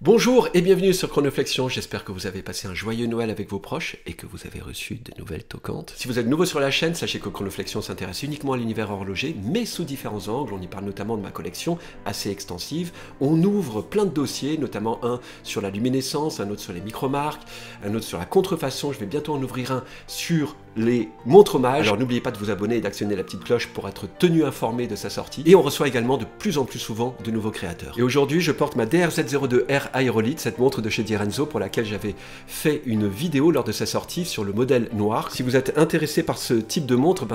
Bonjour et bienvenue sur Chronoflexion, j'espère que vous avez passé un joyeux Noël avec vos proches et que vous avez reçu de nouvelles toquantes. Si vous êtes nouveau sur la chaîne, sachez que Chronoflexion s'intéresse uniquement à l'univers horloger, mais sous différents angles. On y parle notamment de ma collection, assez extensive. On ouvre plein de dossiers, notamment un sur la luminescence, un autre sur les micro-marques, un autre sur la contrefaçon. Je vais bientôt en ouvrir un sur les montres hommages. Alors n'oubliez pas de vous abonner et d'actionner la petite cloche pour être tenu informé de sa sortie. Et on reçoit également de plus en plus souvent de nouveaux créateurs. Et aujourd'hui, je porte ma DRZ02R Aérolite, cette montre de chez Direnzo pour laquelle j'avais fait une vidéo lors de sa sortie sur le modèle noir. Si vous êtes intéressé par ce type de montre,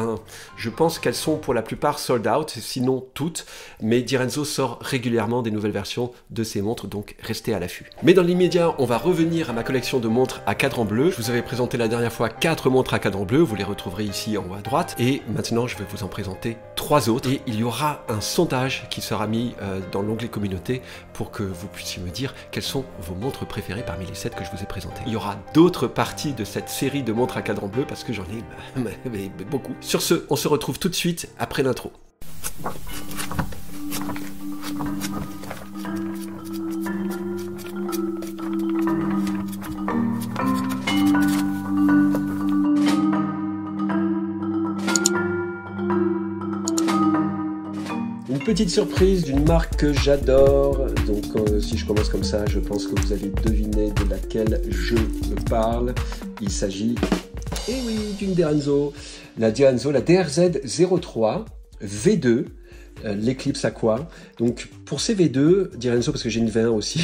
je pense qu'elles sont pour la plupart sold out, sinon toutes, mais Direnzo sort régulièrement des nouvelles versions de ces montres, donc restez à l'affût. Mais dans l'immédiat, on va revenir à ma collection de montres à cadran bleu. Je vous avais présenté la dernière fois 4 montres à cadran bleu, vous les retrouverez ici en haut à droite, et maintenant je vais vous en présenter 3 autres, et il y aura un sondage qui sera mis dans l'onglet communauté pour que vous puissiez me dire quelles sont vos montres préférées parmi les 7 que je vous ai présentées. Il y aura d'autres parties de cette série de montres à cadran bleu parce que j'en ai beaucoup. Sur ce, on se retrouve tout de suite après l'intro. Petite surprise d'une marque que j'adore, donc si je commence comme ça, je pense que vous allez deviner de laquelle je parle. Il s'agit, eh oui, d'une Direnzo, la DRZ03 V2, l'Eclipse Aqua. Donc pour ces V2, Direnzo, parce que j'ai une V1 aussi,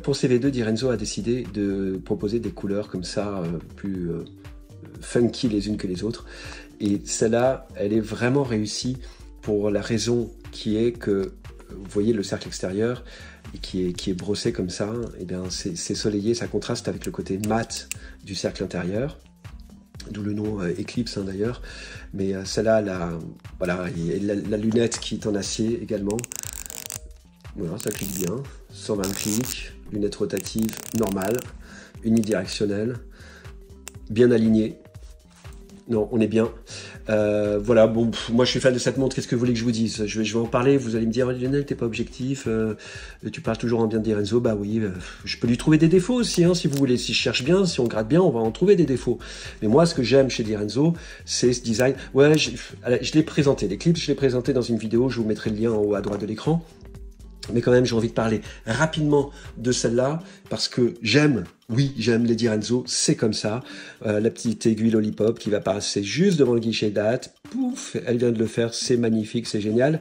pour ces V2, Direnzo a décidé de proposer des couleurs comme ça, plus funky les unes que les autres. Et celle-là, elle est vraiment réussie. Pour la raison qui est que, vous voyez le cercle extérieur qui est brossé comme ça, et bien c'est soleillé, ça contraste avec le côté mat du cercle intérieur, d'où le nom Eclipse d'ailleurs. Mais celle-là, voilà, la lunette qui est en acier également. Voilà, ça clique bien, 120 clics, lunette rotative normale, unidirectionnelle, bien alignée. Non, on est bien. Voilà, bon, moi je suis fan de cette montre, qu'est-ce que vous voulez que je vous dise? Je vais en parler, vous allez me dire, Lionel, t'es pas objectif, tu parles toujours en bien de Direnzo. Bah oui, je peux lui trouver des défauts aussi, hein, si vous voulez. Si je cherche bien, si on gratte bien, on va en trouver des défauts. Mais moi, ce que j'aime chez Direnzo, c'est ce design. Ouais, je l'ai présenté, l'Eclipse, je l'ai présenté dans une vidéo, je vous mettrai le lien en haut à droite de l'écran. Mais quand même, j'ai envie de parler rapidement de celle-là, parce que j'aime les Direnzo, c'est comme ça. La petite aiguille lollipop qui va passer juste devant le guichet date, pouf, elle vient de le faire, c'est magnifique, c'est génial.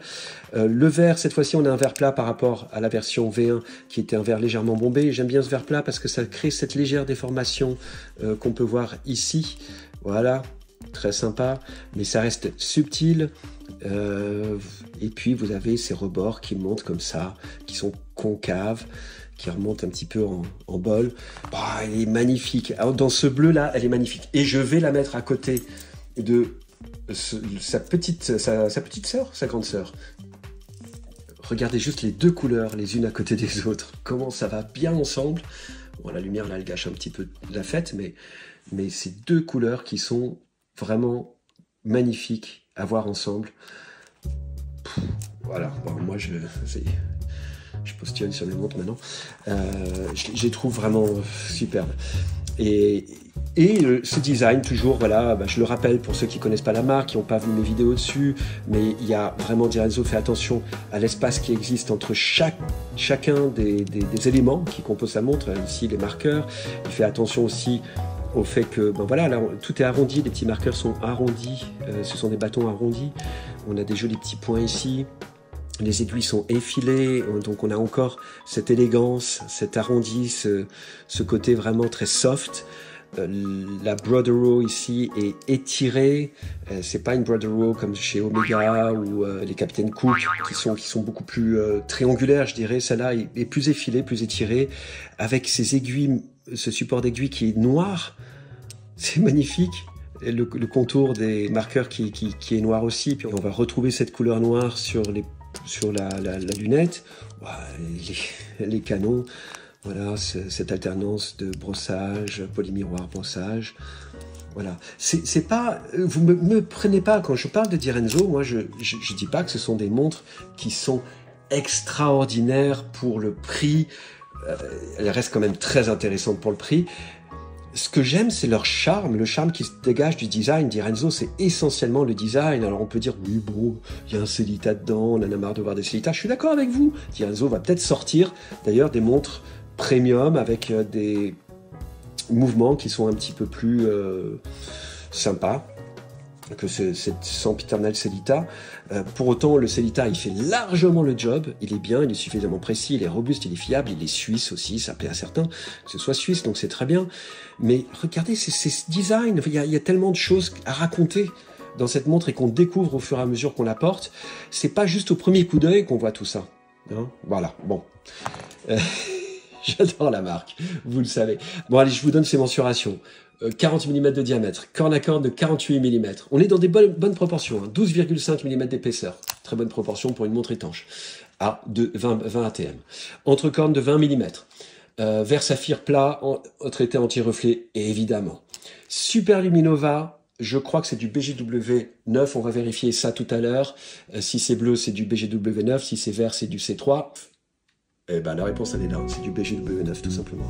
Le verre, cette fois-ci, on a un verre plat par rapport à la version V1, qui était un verre légèrement bombé. J'aime bien ce verre plat parce que ça crée cette légère déformation qu'on peut voir ici. Voilà, très sympa, mais ça reste subtil. Et puis vous avez ces rebords qui montent comme ça, qui sont concaves, qui remontent un petit peu en bol. Bah, elle est magnifique. Alors, dans ce bleu là, elle est magnifique. Et je vais la mettre à côté de sa petite sœur, sa grande sœur. Regardez juste les deux couleurs, les unes à côté des autres. Comment ça va bien ensemble. Bon, la lumière là, elle gâche un petit peu la fête, mais ces deux couleurs qui sont vraiment magnifiques à voir ensemble. Voilà, bon, moi je postillonne sur mes montres maintenant. Je les trouve vraiment superbes. Et ce design, toujours, voilà, je le rappelle pour ceux qui ne connaissent pas la marque, qui n'ont pas vu mes vidéos dessus, mais il y a vraiment, Direnzo fait attention à l'espace qui existe entre chacun des éléments qui composent la montre, ici les marqueurs. Il fait attention aussi au fait que, voilà, là, tout est arrondi, les petits marqueurs sont arrondis, ce sont des bâtons arrondis, on a des jolis petits points ici, les aiguilles sont effilées, donc on a encore cette élégance, cet arrondi, ce côté vraiment très soft. La Brodero ici est étirée, c'est pas une Brodero comme chez Omega ou les Captain Cook qui sont beaucoup plus triangulaires, je dirais. Celle-là est plus effilée, plus étirée, avec ces aiguilles, ce support d'aiguille qui est noir. C'est magnifique. Le contour des marqueurs qui est noir aussi. Puis on va retrouver cette couleur noire sur la lunette. Ouais, les canons. Voilà, cette alternance de brossage, polymiroir, brossage. Voilà. C'est pas, vous me prenez pas, quand je parle de Direnzo, moi je dis pas que ce sont des montres qui sont extraordinaire pour le prix. Elle reste quand même très intéressante pour le prix. Ce que j'aime, c'est leur charme, le charme qui se dégage du design. D'Irenzo, c'est essentiellement le design. Alors on peut dire, oui, bon, il y a un Sellita dedans, on en a marre de voir des Sellita. Je suis d'accord avec vous. D'Irenzo va peut-être sortir, d'ailleurs, des montres premium avec des mouvements qui sont un petit peu plus sympas que cette sempiternelle Sellita. Pour autant, le Sellita, il fait largement le job. Il est bien, il est suffisamment précis, il est robuste, il est fiable, il est suisse aussi. Ça plaît à certains que ce soit suisse, donc c'est très bien. Mais regardez, c'est ce design. Il y a tellement de choses à raconter dans cette montre et qu'on découvre au fur et à mesure qu'on la porte. C'est pas juste au premier coup d'œil qu'on voit tout ça. Hein, voilà, bon. J'adore la marque, vous le savez. Bon, allez, je vous donne ces mensurations. 40 mm de diamètre, corne à corne de 48 mm. On est dans des bonnes proportions, hein. 12,5 mm d'épaisseur. Très bonne proportion pour une montre étanche. À 20 ATM. Entre-corne de 20 mm. Verre saphir plat, traité anti-reflet, évidemment. Super Luminova, je crois que c'est du BGW 9, on va vérifier ça tout à l'heure. Si c'est bleu, c'est du BGW 9, si c'est vert, c'est du C3. Eh ben, la réponse, elle est là, c'est du BGW 9, tout simplement.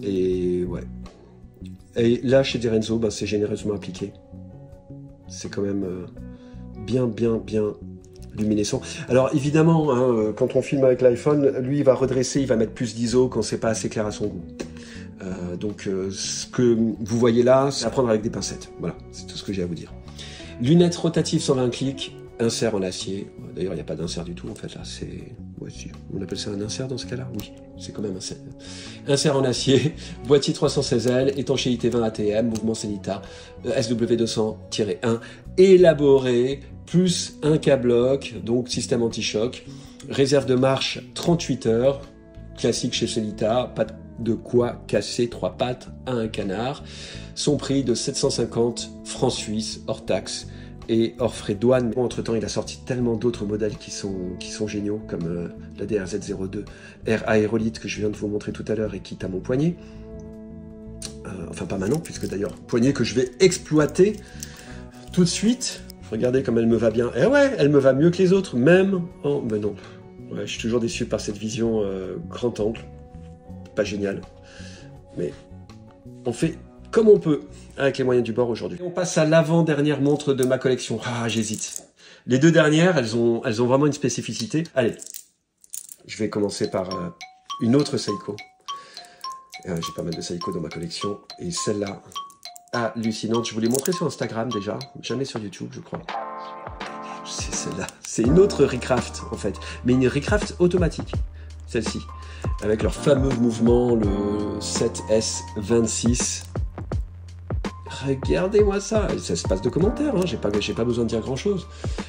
Et ouais. Et là, chez D'Irenzo, ben, c'est généreusement appliqué. C'est quand même bien luminescent. Alors évidemment, hein, quand on filme avec l'iPhone, lui, il va redresser, il va mettre plus d'ISO quand c'est pas assez clair à son goût. Donc ce que vous voyez là, c'est à prendre avec des pincettes. Voilà, c'est tout ce que j'ai à vous dire. Lunettes rotatives 120 clics, insert en acier. D'ailleurs, il n'y a pas d'insert du tout, en fait, là, c'est... Ouais, si. On appelle ça un insert dans ce cas-là? Oui, c'est quand même un insert en acier, boîtier 316L, étanchéité 20 ATM, mouvement Sellita, SW200-1, élaboré, plus un K-bloc, donc système anti-choc, réserve de marche 38 heures, classique chez Sellita, pas de quoi casser 3 pattes à un canard, son prix de 750 francs suisses, hors taxe, et hors frais de douane. Entre temps, il a sorti tellement d'autres modèles qui sont géniaux, comme la DRZ02 Air Aérolite que je viens de vous montrer tout à l'heure et qui est à mon poignet. Enfin, pas maintenant, puisque d'ailleurs, poignet que je vais exploiter tout de suite. Regardez comme elle me va bien. Eh ouais, elle me va mieux que les autres, même. Oh, ben non. Ouais, je suis toujours déçu par cette vision grand angle. Pas génial. Mais on fait comme on peut avec les moyens du bord aujourd'hui. On passe à l'avant-dernière montre de ma collection. Ah, j'hésite. Les deux dernières, elles ont vraiment une spécificité. Allez, je vais commencer par une autre Seiko. J'ai pas mal de Seiko dans ma collection. Et celle-là, hallucinante. Je vous l'ai montré sur Instagram déjà, jamais sur YouTube, je crois. C'est celle-là. C'est une autre Recraft, en fait. Mais une Recraft automatique, celle-ci. Avec leur fameux mouvement, le 7S26. Regardez-moi ça, ça se passe de commentaires, hein. J'ai pas besoin de dire grand chose.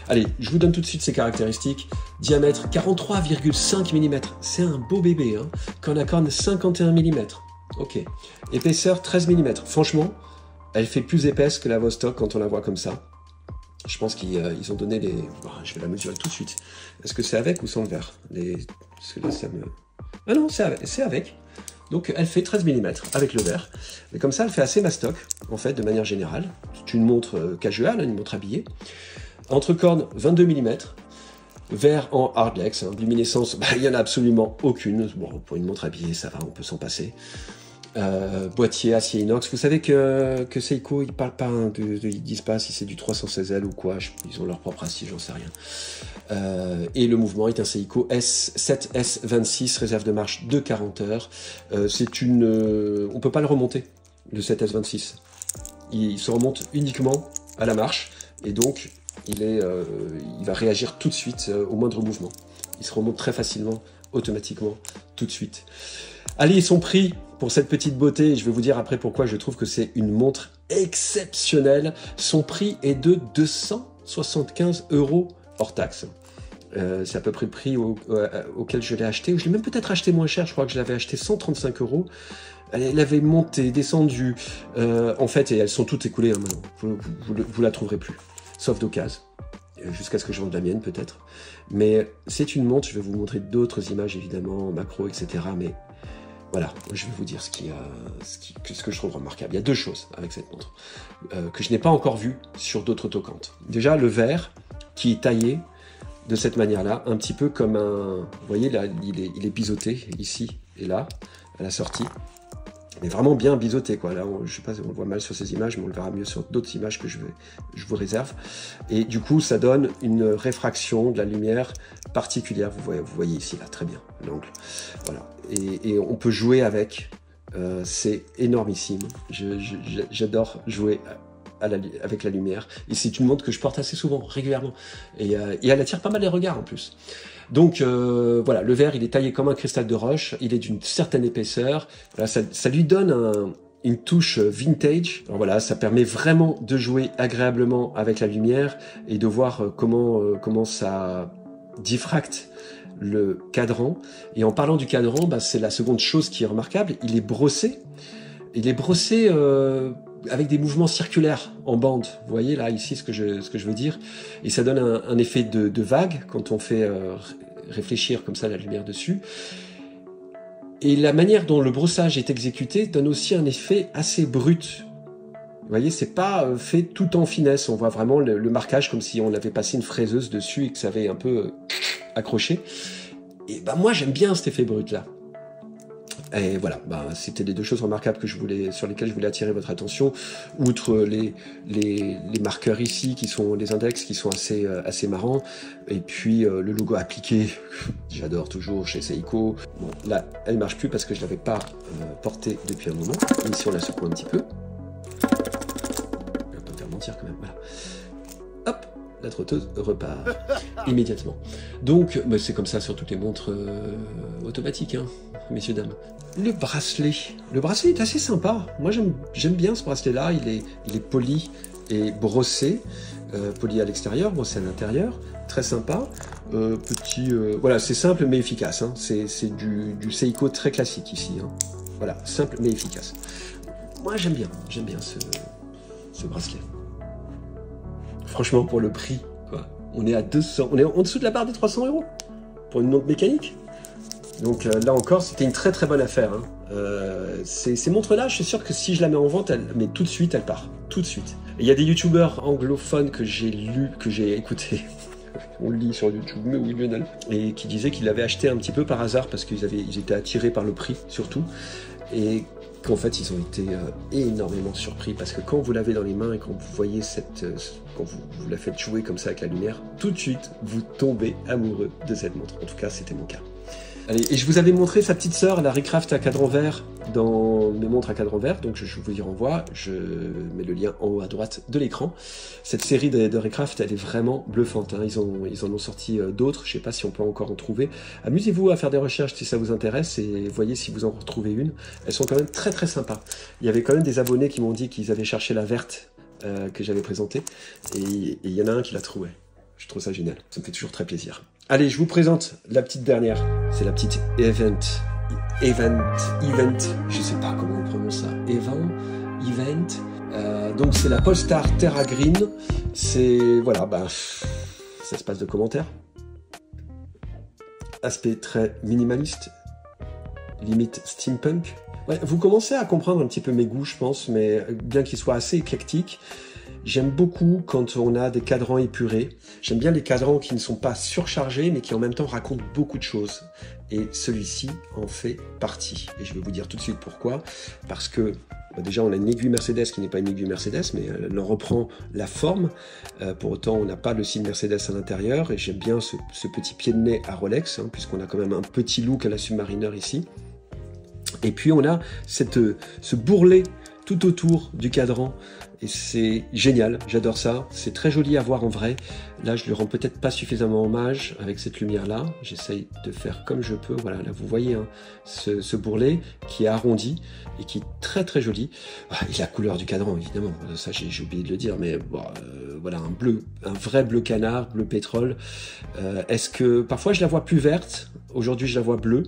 Allez, je vous donne tout de suite ses caractéristiques. Diamètre 43,5 mm, c'est un beau bébé, hein. Corne à corne 51 mm, ok. Épaisseur 13 mm, franchement, elle fait plus épaisse que la Vostok quand on la voit comme ça. Je pense qu'ils ont donné les... Oh, je vais la mesurer tout de suite. Est-ce que c'est avec ou sans le verre? Parce que là, ça me... Ah non, c'est avec. Donc elle fait 13 mm avec le verre. Mais comme ça, elle fait assez mastoc, en fait, de manière générale. C'est une montre casual, une montre habillée. Entre cornes, 22 mm. Verre en hardlex, hein. Luminescence, il n'y en a absolument aucune. Bon, pour une montre habillée, ça va, on peut s'en passer. Boîtier acier inox. Vous savez que Seiko, ils parlent pas, hein, ils disent pas si c'est du 316L ou quoi. Ils ont leur propre acier, j'en sais rien. Et le mouvement est un Seiko 7S26, réserve de marche de 40 heures. On peut pas le remonter, le 7S26. Il se remonte uniquement à la marche et donc il va réagir tout de suite au moindre mouvement. Il se remonte très facilement, automatiquement, tout de suite. Allez, son prix pour cette petite beauté, je vais vous dire après pourquoi je trouve que c'est une montre exceptionnelle. Son prix est de 275 € hors taxe. C'est à peu près le prix auquel je l'ai acheté. Je l'ai même peut-être acheté moins cher, je crois que je l'avais acheté 135 €. Elle avait monté, descendu, en fait, et elles sont toutes écoulées hein, maintenant. Vous la trouverez plus, sauf d'occasion. Jusqu'à ce que je vende la mienne peut-être. Mais c'est une montre, je vais vous montrer d'autres images évidemment, macro, etc. Mais voilà, je vais vous dire ce que je trouve remarquable. Il y a deux choses avec cette montre que je n'ai pas encore vues sur d'autres autocantes. Déjà, le verre qui est taillé de cette manière-là, un petit peu comme un... Vous voyez, là, il est biseauté, ici et là, à la sortie. Mais vraiment bien biseauté, quoi. Là, je sais pas si on le voit mal sur ces images, mais on le verra mieux sur d'autres images que je vous réserve. Et du coup, ça donne une réfraction de la lumière particulière. Vous voyez ici, là, très bien, l'angle. Voilà. Et on peut jouer avec. C'est énormissime. J'adore jouer avec la lumière. Et c'est une montre que je porte assez souvent, régulièrement. Et elle attire pas mal les regards, en plus. Donc voilà, le verre il est taillé comme un cristal de roche, il est d'une certaine épaisseur, voilà, ça lui donne une touche vintage. Alors voilà, ça permet vraiment de jouer agréablement avec la lumière et de voir comment ça diffracte le cadran. Et en parlant du cadran, bah, c'est la seconde chose qui est remarquable, il est brossé. Il est brossé avec des mouvements circulaires en bande. Vous voyez là, ici, ce que je veux dire. Et ça donne un effet de vague quand on fait réfléchir comme ça la lumière dessus. Et la manière dont le brossage est exécuté donne aussi un effet assez brut. Vous voyez, c'est pas fait tout en finesse. On voit vraiment le marquage comme si on avait passé une fraiseuse dessus et que ça avait un peu accroché. Et bah moi, j'aime bien cet effet brut-là. Et voilà, bah, c'était les deux choses remarquables sur lesquelles je voulais attirer votre attention, outre les marqueurs ici, qui sont les index, qui sont assez marrants, et puis le logo appliqué, j'adore toujours chez Seiko. Bon, là, elle marche plus parce que je l'avais pas porté depuis un moment. Ici, on la secoue un petit peu. On va pas me faire mentir quand même, voilà. Hop, la trotteuse repart immédiatement. Donc, bah, c'est comme ça sur toutes les montres automatiques, hein, messieurs, dames. Le bracelet est assez sympa. Moi, j'aime bien ce bracelet-là. Il est poli et brossé. Poli à l'extérieur, brossé à l'intérieur. Très sympa. Voilà, c'est simple mais efficace. Hein. C'est du Seiko très classique ici. Hein. Voilà, simple mais efficace. Moi, j'aime bien ce bracelet. Franchement, pour le prix, quoi. On est à 200. On est en dessous de la barre des 300 € pour une montre mécanique. Donc là encore, c'était une très très bonne affaire. Hein. Ces montres-là, je suis sûr que si je la mets en vente, mais tout de suite, elle part. Tout de suite. Et il y a des youtubeurs anglophones que j'ai écoutés. On le lit sur YouTube, mais oui, Lionel. Et qui disaient qu'ils l'avaient acheté un petit peu par hasard parce qu'ils étaient attirés par le prix, surtout. Et qu'en fait, ils ont été énormément surpris parce que quand vous l'avez dans les mains et quand vous voyez quand vous la faites jouer comme ça avec la lumière, tout de suite, vous tombez amoureux de cette montre. En tout cas, c'était mon cas. Allez, et je vous avais montré sa petite sœur, la Recraft à cadran vert, dans mes montres à cadran vert, donc je vous y renvoie, je mets le lien en haut à droite de l'écran. Cette série de Recraft, elle est vraiment bluffante, hein. Ils en ont sorti d'autres, je sais pas si on peut encore en trouver. Amusez-vous à faire des recherches si ça vous intéresse et voyez si vous en retrouvez une. Elles sont quand même très très sympas. Il y avait quand même des abonnés qui m'ont dit qu'ils avaient cherché la verte que j'avais présentée, et il y en a un qui l'a trouvée. Je trouve ça génial, ça me fait toujours très plaisir. Allez, je vous présente la petite dernière. C'est la petite Event. Je sais pas comment on prononce ça. Event. Donc c'est la Polestar Terra Green. C'est, voilà, bah, ça se passe de commentaires. Aspect très minimaliste. Limite steampunk. Ouais, vous commencez à comprendre un petit peu mes goûts, je pense, mais bien qu'ils soient assez éclectiques. J'aime beaucoup quand on a des cadrans épurés. J'aime bien les cadrans qui ne sont pas surchargés, mais qui en même temps racontent beaucoup de choses. Et celui-ci en fait partie. Et je vais vous dire tout de suite pourquoi. Parce que bah déjà, on a une aiguille Mercedes qui n'est pas une aiguille Mercedes, mais elle en reprend la forme. Pour autant, on n'a pas le signe Mercedes à l'intérieur. Et j'aime bien ce petit pied de nez à Rolex, hein, puisqu'on a quand même un petit look à la Submariner ici. Et puis, on a ce bourrelet tout autour du cadran. Et c'est génial, j'adore ça. C'est très joli à voir en vrai. Là, je lui rends peut-être pas suffisamment hommage avec cette lumière-là. J'essaye de faire comme je peux. Voilà, là, vous voyez hein, ce bourrelet qui est arrondi et qui est très très joli. Ah, et la couleur du cadran, évidemment. Ça, j'ai oublié de le dire, mais bon, voilà, un vrai bleu canard, bleu pétrole. Est-ce que parfois je la vois plus verte? Aujourd'hui, je la vois bleue.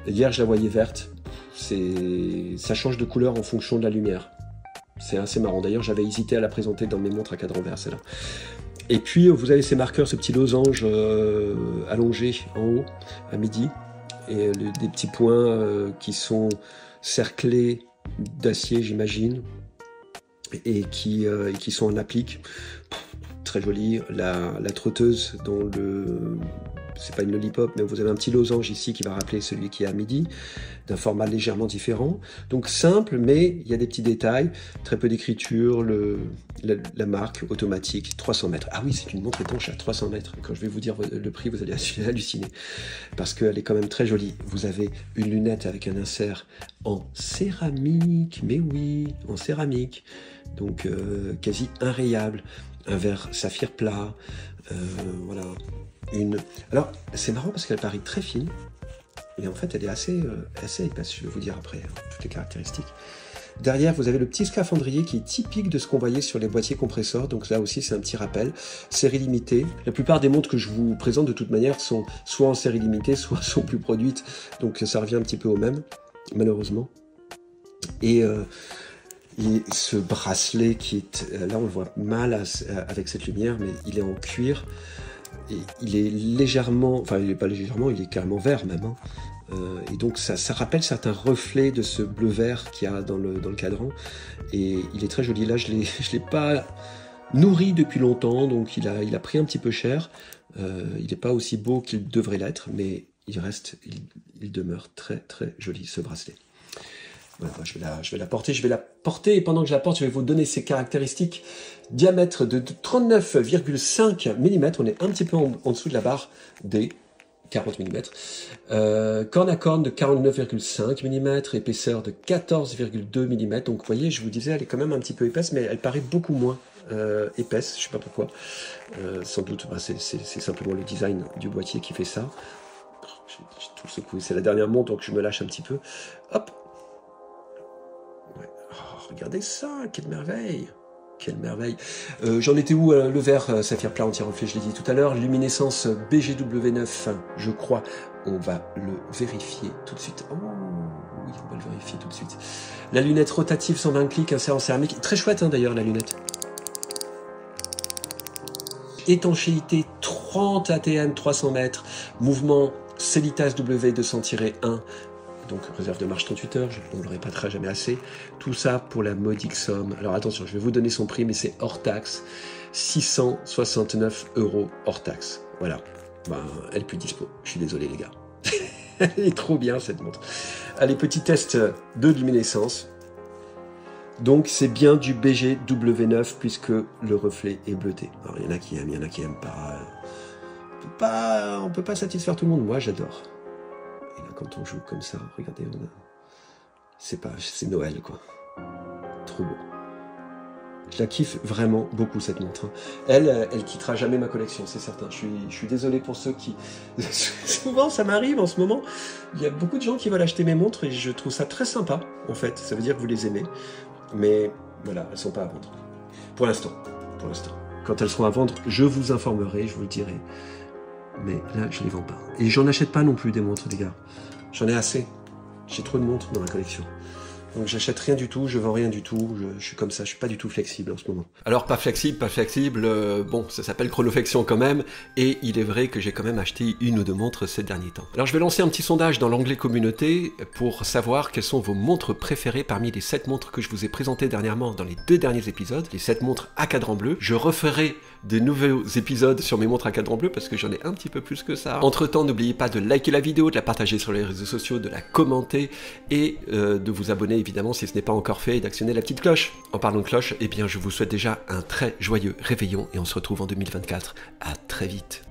Hier, je la voyais verte. Ça change de couleur en fonction de la lumière. C'est assez marrant. D'ailleurs, j'avais hésité à la présenter dans mes montres à cadran vert, celle-là. Et puis, vous avez ces marqueurs, ce petit losange allongé en haut, à midi. Et des petits points qui sont cerclés d'acier, j'imagine. Et qui sont en applique. très jolie. La trotteuse dont le... c'est pas une lollipop, mais vous avez un petit losange ici qui va rappeler celui qui est à midi, d'un format légèrement différent. Donc simple, mais il y a des petits détails, très peu d'écriture, la marque automatique, 300 mètres. Ah oui, c'est une montre étanche à 300 mètres. Quand je vais vous dire le prix, vous allez halluciner, parce qu'elle est quand même très jolie. Vous avez une lunette avec un insert en céramique, mais oui, en céramique, donc quasi inrayable, un verre saphir plat, voilà. Alors, c'est marrant parce qu'elle paraît très fine, et en fait, elle est assez épaisse, je vais vous dire après, toutes les caractéristiques. Derrière, vous avez le petit scaphandrier qui est typique de ce qu'on voyait sur les boîtiers compresseurs, donc là aussi, c'est un petit rappel. Série limitée. La plupart des montres que je vous présente, de toute manière, sont soit en série limitée, soit sont plus produites, donc ça revient un petit peu au même, malheureusement. Et ce bracelet qui est... Là, on le voit mal avec cette lumière, mais il est en cuir. Et il est légèrement, enfin il n'est pas légèrement, il est carrément vert même, hein. Et donc ça rappelle certains reflets de ce bleu vert qu'il y a dans le cadran, et il est très joli. Là je l'ai pas nourri depuis longtemps, donc il a pris un petit peu cher. Il n'est pas aussi beau qu'il devrait l'être, mais il demeure très très joli, ce bracelet. Voilà, je vais la porter, et pendant que je la porte, je vais vous donner ses caractéristiques. Diamètre de 39,5 mm, on est un petit peu en dessous de la barre des 40 mm. Corne à corne de 49,5 mm, épaisseur de 14,2 mm. Donc vous voyez, je vous disais, elle est quand même un petit peu épaisse, mais elle paraît beaucoup moins épaisse, je sais pas pourquoi. Sans doute, c'est simplement le design du boîtier qui fait ça. J'ai tout secoué, c'est la dernière montre, donc je me lâche un petit peu. Hop. Ouais. Oh, regardez ça, quelle merveille! Quelle merveille. J'en étais où? Le verre saphir plat anti-reflet, je l'ai dit tout à l'heure. Luminescence BG-W9, je crois. On va le vérifier tout de suite. Oh oui, on va le vérifier tout de suite. La lunette rotative 120 clics, insert en céramique. Très chouette hein, d'ailleurs la lunette. Étanchéité 30 ATM 300 mètres. Mouvement Celitas W200-1. Donc réserve de marche 38 heures, on ne le répétera jamais assez. Tout ça pour la modique somme. Alors attention, je vais vous donner son prix, mais c'est hors taxe. 669 € hors taxe. Voilà. Ben, elle est plus dispo. Je suis désolé les gars. Elle est trop bien cette montre. Allez, petit test de luminescence. Donc c'est bien du BG-W9 puisque le reflet est bleuté. Alors il y en a qui aiment, il y en a qui n'aiment pas. On peut pas satisfaire tout le monde. Moi j'adore. Quand on joue comme ça, regardez, c'est Noël quoi. Trop beau. Je la kiffe vraiment beaucoup cette montre. Elle quittera jamais ma collection, c'est certain. Je suis désolé pour ceux qui... Souvent ça m'arrive en ce moment. Il y a beaucoup de gens qui veulent acheter mes montres et je trouve ça très sympa en fait. Ça veut dire que vous les aimez. Mais voilà, elles sont pas à vendre. Pour l'instant. Quand elles seront à vendre, je vous informerai, je vous le dirai. Mais là, je les vends pas. Et j'en achète pas non plus des montres, les gars. J'en ai assez. J'ai trop de montres dans ma collection. Donc j'achète rien du tout, je vends rien du tout, je suis comme ça, je suis pas du tout flexible en ce moment. Alors pas flexible, bon, ça s'appelle chronoflexion quand même, et il est vrai que j'ai quand même acheté une ou deux montres ces derniers temps. Alors je vais lancer un petit sondage dans l'onglet communauté pour savoir quelles sont vos montres préférées parmi les 7 montres que je vous ai présentées dernièrement dans les 2 derniers épisodes, les 7 montres à cadran bleu. Je referai de nouveaux épisodes sur mes montres à cadran bleu parce que j'en ai un petit peu plus que ça. Entre temps, n'oubliez pas de liker la vidéo, de la partager sur les réseaux sociaux, de la commenter et de vous abonner évidemment si ce n'est pas encore fait et d'actionner la petite cloche. En parlant de cloche, eh bien je vous souhaite déjà un très joyeux réveillon et on se retrouve en 2024. À très vite.